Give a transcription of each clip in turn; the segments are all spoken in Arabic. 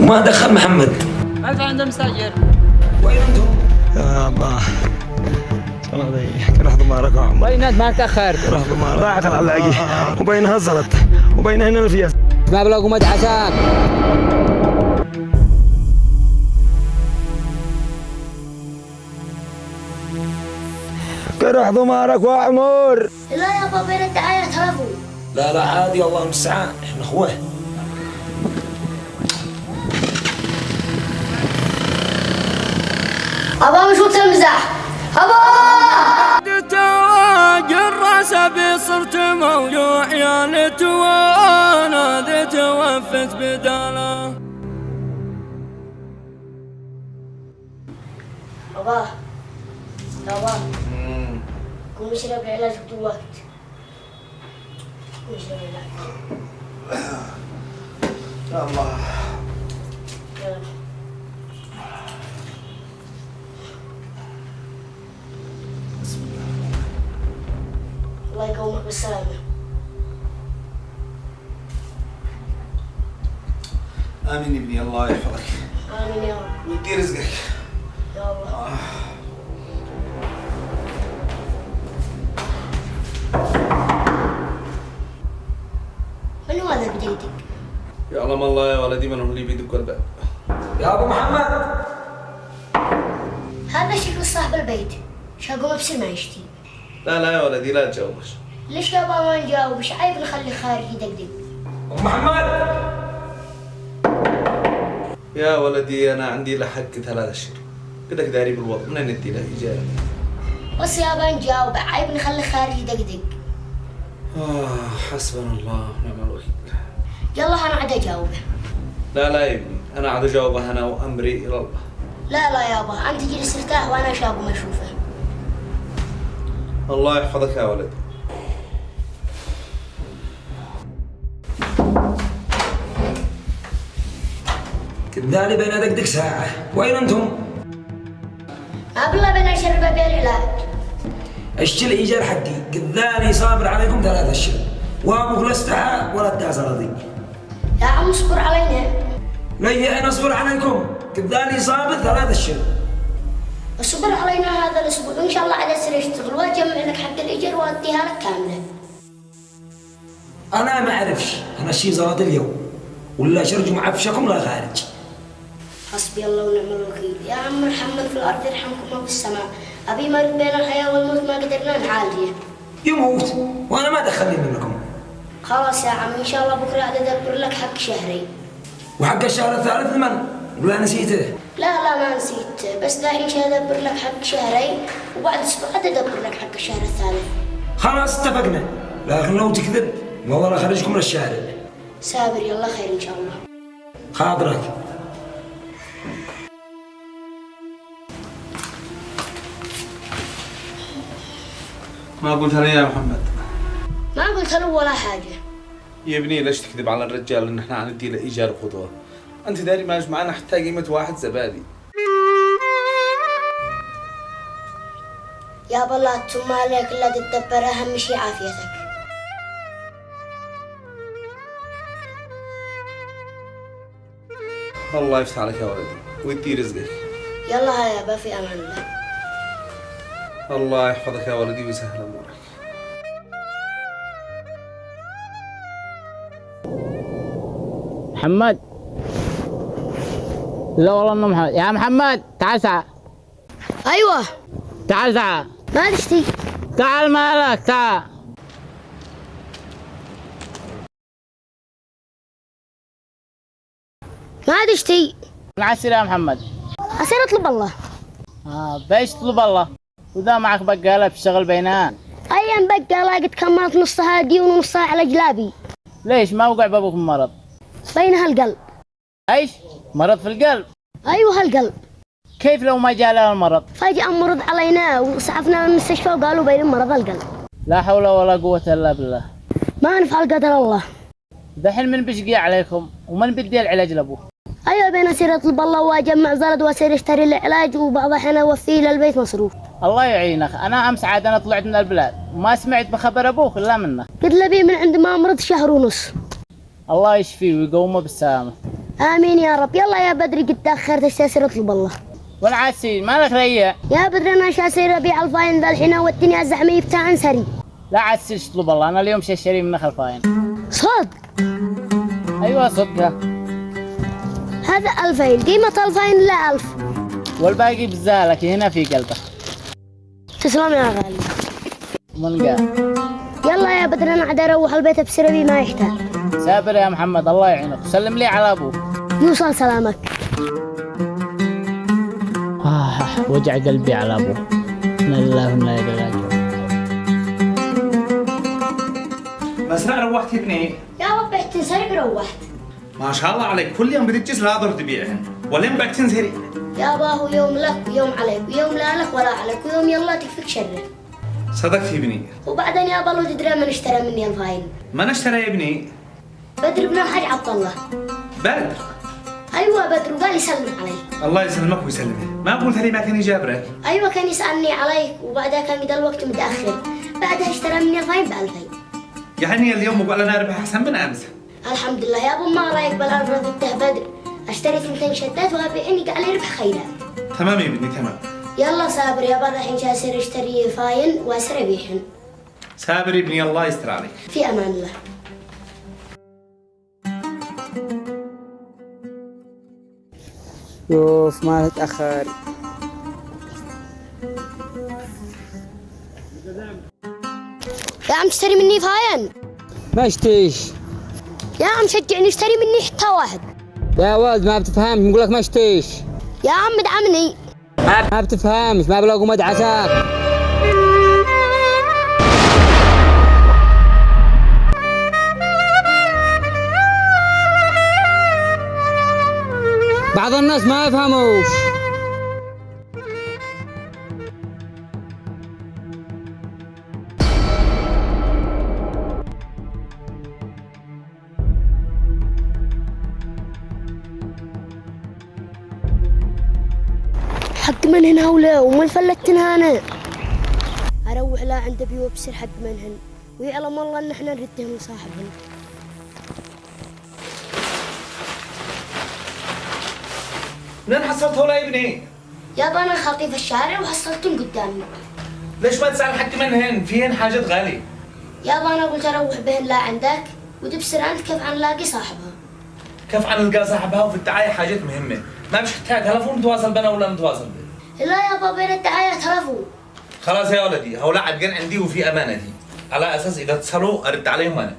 وما دخل محمد. ألف عند المستأجر. وين انتم؟ يا الله صلاة ذي راح ضمارك عمر. وين ما تأخرت؟ راح ضمارك راحت العلاقي وبينها زلط وبينها هنا الفياس. ما بلاقوا مدعسات. راح ضمارك وعمر. لا يا بابا بين الدعاية تلفوا. لا عادي الله المستعان، احنا اخوه. أبا مش وقت المزاح. أبا تواجر راسي صرت موجوع يا لتوانا ذي توفت بداله. أبا أبا قوم اشرب العلاج بدون وقت. قوم اشرب العلاج. يا الله يلا. الله يقومك بالسلامة. آمين ابني الله يحفظك آمين يا رب. ويدي رزقك يا الله. من هو هذا بجيتك؟ يعلم الله يا ولدي من هو اللي بيدق الباب. يا ابو محمد. هذا شكل صاحب البيت. شاقوم ابصر ما يشتي. لا يا ولدي لا تجاوبش. ليش يا بابا ما نجاوبش؟ عيب نخلي خارج يدقدق. ابو محمد. يا ولدي أنا عندي له حق 3 أشهر. بدك داري بالوضع منين ندي له إجازة؟ بس يابا نجاوب، عيب نخلي خارج يدقدق. حسبنا الله ونعم الوكيل. يلا انا عاد اجاوبه. لا يا ابني أنا عاد أجاوبه أنا وأمري إلى الله. لا يابا انت جلس ارتاح وانا شاب ما اشوفه. الله يحفظك يا ولدي. كذالي بين دقدق ساعة، وين انتم؟ ما بالله بنا شرب بالعلاج. اشتري الايجار حقي، كذالي صابر عليكم 3 اشهر، وابوك لا استحى ولا ادعس راضي. يا عم اصبر علينا. ليه انا اصبر عليكم؟ كذالي صابر 3 اشهر. اصبر علينا هذا الاسبوع ان شاء الله عاد اصير اشتغل واجمع لك حق الايجار واديها لك كامله. انا ما اعرفش، انا شي زلط اليوم، ولا شرجوا معفشكم لا خارج. حسبي الله ونعم الوكيل. يا عم ارحمنا في الارض يرحمكم في السماء. ابي مرض بين الحياه والموت ما قدرنا نعالجه. يموت وانا ما دخلني منكم. خلاص يا عم ان شاء الله بكره عاد ادبر لك حق شهري. وحق الشهر الثالث لمن؟ ولا نسيته؟ لا ما نسيت، بس دحين ادبر لك حق شهري وبعد اسبوع عاد ادبر لك حق الشهر الثالث. خلاص اتفقنا، لكن لو تكذب والله لا اخرجكم للشارع. سابر يلا خير ان شاء الله. خاطرك. ما قلت لي يا محمد. ما قلت له ولا حاجه. يا ابني ليش تكذب على الرجال ان احنا عندي له ايجار وخطوه؟ انت داري ما معنا حتى قيمه واحد زبادي. يا بالله ثم عليك لا تتدبر اهم شيء عافيتك. الله يفتح عليك يا ولدي ويدي رزقك. يلا هيا يابا في امان الله. الله يحفظك يا ولدي ويسهل امورك. محمد. لا والله انه محمد. يا محمد تعال ساعة. ايوه تعال ساعة. ما تشتي. تعال مالك تعال. ما تشتي. مع السلامة يا محمد. اصير اطلب الله. بايش تطلب الله؟ وذا معك بقالة بتشتغل بينان. ايام بقى قد كملت نصها ديون ونصها على جلابي. ليش ما وقع بابوك مرض؟ بينها القلب. ايش؟ مرض في القلب؟ ايوه هالقلب. كيف لو ما جاء له المرض؟ فجأة مرض علينا وسعفنا من المستشفى وقالوا بين مرض القلب. لا حول ولا قوة الا بالله. ما نفعل قدر الله. دحين من بشقي عليكم ومن بدي العلاج لابوه؟ ايوه بين اصير اطلب الله واجمع زلد واصير اشتري العلاج وبعض الاحيان اوفيه للبيت مصروف. الله يعينك. انا امس عاد انا طلعت من البلاد وما سمعت بخبر ابوك الا منه. قد لبي من عند ما مرض شهر ونص. الله يشفيه ويقومه بالسلامة. آمين يا رب. يلا يا بدري قد تأخرت ايش تصير اطلب الله. والعسير مالك ريا؟ يا بدري أنا شاسير أبيع الفاين ذا الحين والدنيا الزحمة بتاع انسري. لا عسير اطلب الله، أنا اليوم شاري من نخل فاين. صدق؟ أيوة صدقها. هذا 2000 قيمة الفاين لا 1000. والباقي بزالك هنا في قلبك. تسلم يا غالي. من قال؟ يلا يا بدر أنا عاد أروح البيت بسر بي ما يحتاج. سابر يا محمد الله يعينك، وسلم لي على أبوه. يوصل سلامك. وجع قلبي على أبوه. إنا لله وإنا إليه راجعون. مسرع روحت يا ابني؟ يا رب تنسرق روحت. ما شاء الله عليك، كل يوم بدك لا ضر تبيعهن ولين بعد تنزهري. يا باه يوم لك ويوم عليك ويوم لا لك ولا عليك ويوم يلا تكفيك شره. صدقت يا ابني. وبعدين يا بالو تدري من اشترى مني الفاين؟ ما نشترى يا ابني. بدر بن الحاج عبد الله. بدر؟ ايوه بدر وقال يسلم علي. الله يسلمك ويسلمك. ما قلت لي ما كان يجابرك؟ ايوه كان يسالني عليك وبعدها كان قد الوقت متاخر. بعدها اشترى مني الفاين ب2000. يعني اليوم وقال انا اربح احسن من امس. الحمد لله يا ابو ما رايك بالالف ردته بدر. اشتريت 200 شتات وابيعني قال لي ربح خيرات. تمام يا ابني تمام. يلا صابر يا بابا الحين جالس اشتري فاين واسر ابيعهن. سابر يا ابني الله يستر عليك. في امان الله. شوف ما تتأخر. يا عم اشتري مني فاين. ما اشتيش. يا عم شجعني اشتري مني حتى واحد. يا ولد ما بتفهمش، بقول لك ما اشتيش. يا عم ادعمني. ما بتفهمش، ما بلاقوا مدعساك. بعض الناس ما يفهموش. حق من هنا ولا ومن فلتن هنا. اروح لا عند ابي وابصر حق منهن ويعلم الله ان احنا نردهم لصاحبهن. منين حصلت هؤلاء يا ابني؟ يابا انا خاطي في الشارع وحصلتهم قدامي. ليش ما تسأل حق منهن؟ فيهن حاجات غالية. يابا انا قلت اروح بهن لا عندك وتبصر انت كيف عن لاقي صاحبها. كيف عن نلقى صاحبها وفي الدعاية حاجات مهمة، ما مش حتى تلفون نتواصل بنا ولا نتواصل به. لا يابا بين الدعاية تلفون. خلاص يا ولدي هؤلاء عدقان عندي وفي أمانة دي، على أساس إذا اتصلوا أرد عليهم أنا.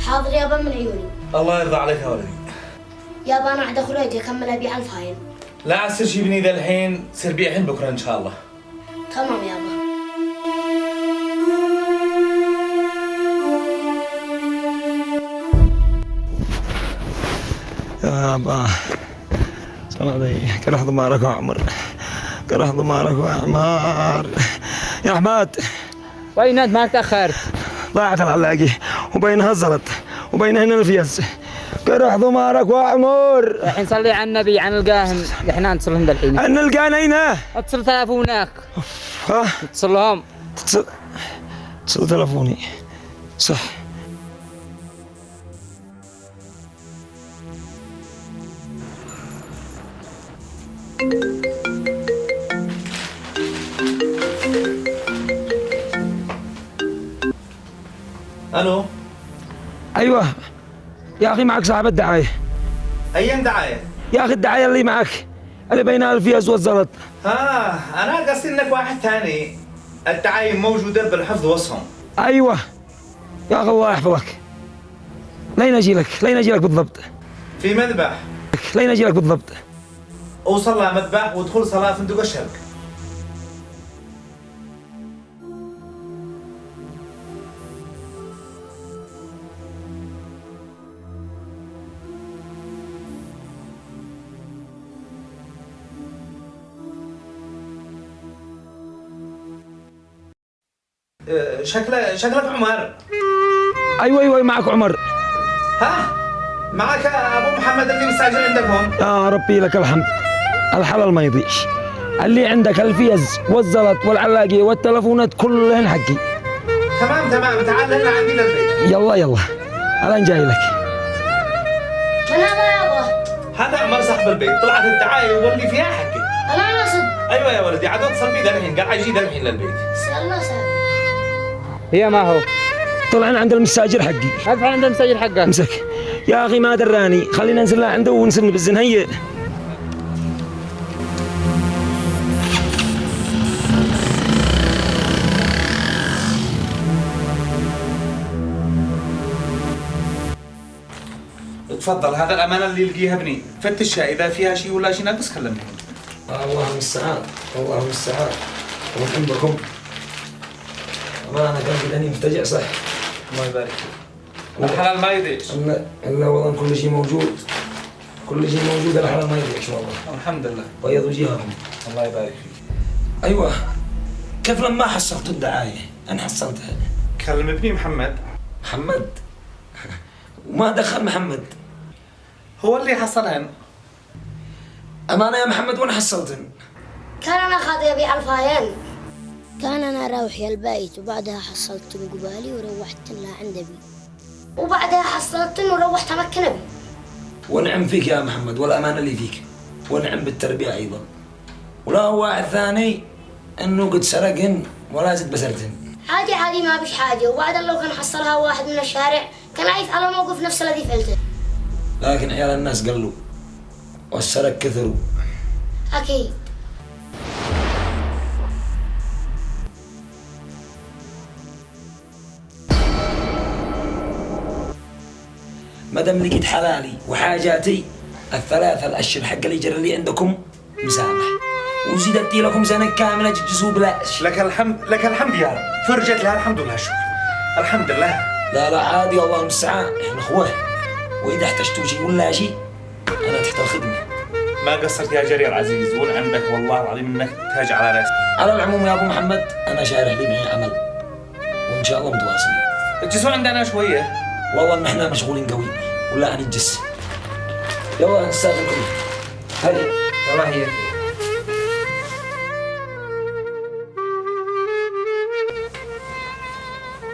حاضر يابا من عيوني. الله يرضى عليك يا ولدي. يابا انا عاد اخرج اكمل ابيع الفاين. لا عسر شي بني ذا الحين، سير بيعهن بكرة إن شاء الله. تمام يابا. يابا صنادي كره ضمارك وعمر، كره ضمارك وعمار. يا احمد وين انت ما تأخرت؟ ضاعت العلاقي وبينها الزلط وبينها هنا الفيز. كره ضمارك وعمر. الحين صلي على النبي عن القاهم، احنا نتصلهم بالحين. ان القانا هنا. اتصل تلفونك. ها اتصل لهم. اتصل تلفوني صح. ألو. ايوه يا اخي معك صاحب الدعايه. أي دعاية؟ يا اخي الدعايه اللي معك اللي بينها الفيز والزلط. أنا قصدي إنك واحد ثاني. الدعاية موجودة بالحفظ وصهم. ايوه يا اخي الله يحفظك. لين اجي لك بالضبط. في مذبح. لين اجي لك بالضبط. اوصل لمذبح وادخل صلاة فندق الشرق. شكلك عمر. ايوه معك عمر. ها؟ معك ابو محمد اللي مستاجر عندكم؟ يا ربي لك الحمد. الحلال ما يضيعش. اللي عندك الفيز والزلط والعلاقي والتلفونات كلهن حقي. تمام تعال هنا عندي للبيت. يلا الان جاي لك. من هذا يابا؟ البيت طلعت الدعايه واللي فيها حقي. انا صدق. ايوه يا ولدي عاد اتصل بي الحين قال يجي الحين للبيت. الله سهل. هي ما هو طلعنا عند المستاجر حقي. ادفع عند المستاجر حقك. امسك يا اخي ما دراني، خلينا ننزل عنده ونسن بالزن. هيا تفضل هذا الامانه اللي يلقيها ابني، فتشها اذا فيها شيء ولا شيء ناقص كلمني. الله المستعان، الله المستعان. ومن بكم أنا كان بدني مفتجع صح. الله يبارك فيك. الحلال ما يضيعش. إلا والله كل شيء موجود، كل شيء موجود. الحلال ما يضيعش والله. الحمد لله. بيض وجيههم. الله يبارك فيك. أيوة، كيف لما حصلت الدعاية؟ أنا حصلتها. كلم ابني محمد. محمد؟ وما دخل محمد؟ هو اللي حصلهن. أمانة يا محمد وين حصلتن؟ كان انا خاطي ابي الفاين. كان انا اروح يا البيت وبعدها حصلت قبالي وروحت لها عند ابي. وبعدها حصلت وروحت امكن ابي. ونعم فيك يا محمد والأمانة اللي فيك، ونعم بالتربية أيضا. ولا هو واحد ثاني إنه قد سرقهن ولا زد بسرتهن. عادي عادي ما بيش حاجة، وبعدين لو كان حصلها واحد من الشارع كان عايز على موقف نفس الذي فعلته. لكن عيال الناس قلوا والسرق كثروا. أكيد. ما دام لقيت حلالي وحاجاتي الثلاثة الأشهر حق الإيجار اللي عندكم مسامح، وزيدت لكم سنة كاملة تجلسوا بلاش. لك الحمد يا رب، فرجت لها الحمد لله شكر. الحمد لله. لا عادي والله المستعان، احنا اخوه، واذا احتجتوا شيء ولا شيء انا تحت الخدمة. ما قصرت يا جري العزيز، ونعم بك والله العظيم انك تاج على راسي. على العموم يا ابو محمد انا شارح لي معي عمل، وان شاء الله متواصلين. اجلسوا عندنا شوية. والله ان احنا مشغولين قوي ولا هنجلس. يلا نستاذنكم. هيا والله هي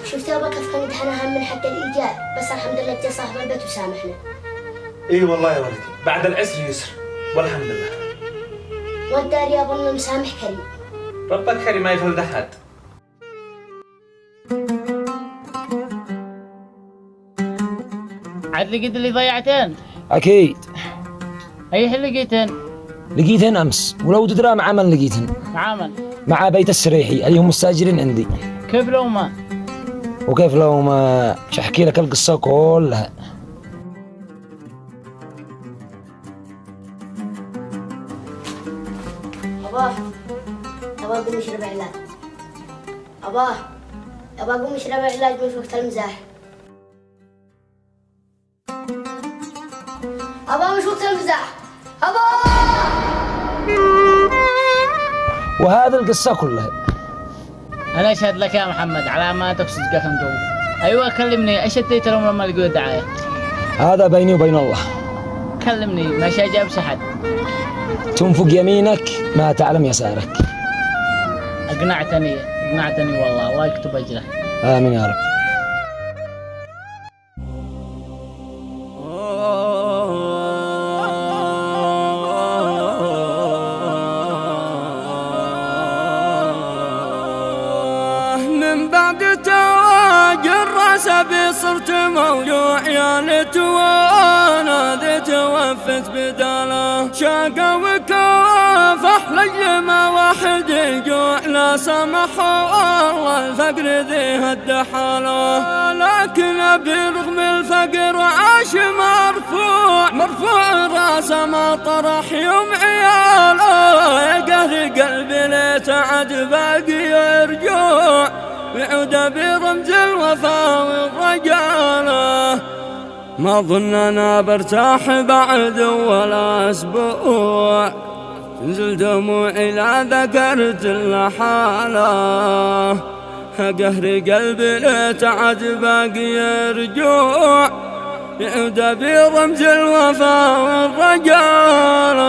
شفت يابا كيف كان يدحنا هم من حق الإيجار، بس الحمد لله جا صاحب البيت وسامحنا. اي والله يا ولدي، بعد العسر يسر والحمد لله. والدار يابا انه مسامح كريم. ربك كريم ما يفلد احد. عاد لقيت اللي ضيعتين؟ اكيد اي حين لقيتين؟ لقيتهن امس، ولو تدرى مع من لقيتهن؟ عمل مع بيت السريحي اللي هم مستاجرين عندي. كيف لو ما؟ وكيف لو ما احكي لك القصه كلها. أباه قوم اشرب علاج. أباه قوم اشرب علاج مش وقت المزاح. أباه مش وقت المزاح. أباه. وهذه القصه كلها. انا اشهد لك يا محمد على ما تقصد كخندوق. ايوه كلمني، ايش اديت لهم لما لقوا الدعايه؟ هذا بيني وبين الله. كلمني ماشي اجاب احد. تنفق يمينك ما تعلم يسارك. اقنعتني والله، الله يكتب اجره. امين يا رب. من بعد تواج الرسبي صرت موجوع يا لتوانا ذي توفت بداله شاقة وكافح لجل ما واحد يجوع لا سمح الله الفقر ذي هد حاله لكن برغم الفقر عاش مرفوع راسه ما طرح يوم عياله يا قهر قلبي ليت عد باقي يرجوع يعود برمز الوفاء والرجاله ما ظن انا برتاح بعد ولا اسبوع تنزل دموعي لا ذكرت الا حاله قهر قلبي ليت عد باقي يرجوع يعود برمز الوفاء والرجاله